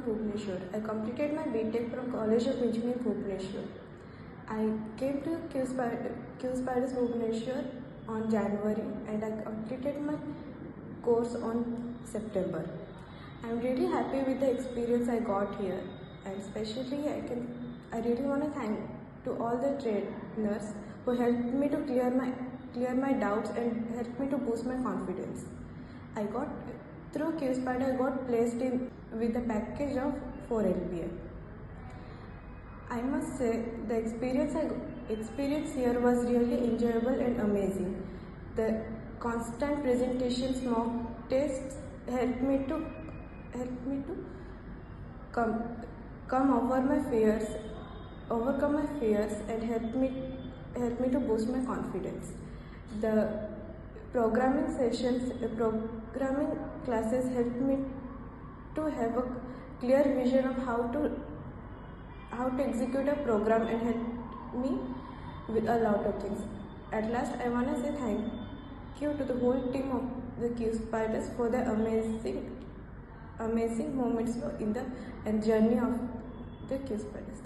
Bhubaneswar. I completed my B.tech from College of Engineering Bhubaneswar. I came to Jspiders Bhubaneswar on January and I completed my course on September. I am really happy with the experience I got here, and especially I really want to thank to all the trainers who helped me to clear my doubts and helped me to boost my confidence. Through Jspiders, I got placed in with a package of 4 LPA. I must say the experience here was really enjoyable and amazing. The constant presentations, mock tests helped me to overcome my fears and helped me to boost my confidence. The programming classes helped me to have a clear vision of how to execute a program and helped me with a lot of things. At last, I want to say thank you to the whole team of the Jspiders for the amazing moments in the journey of the Jspiders.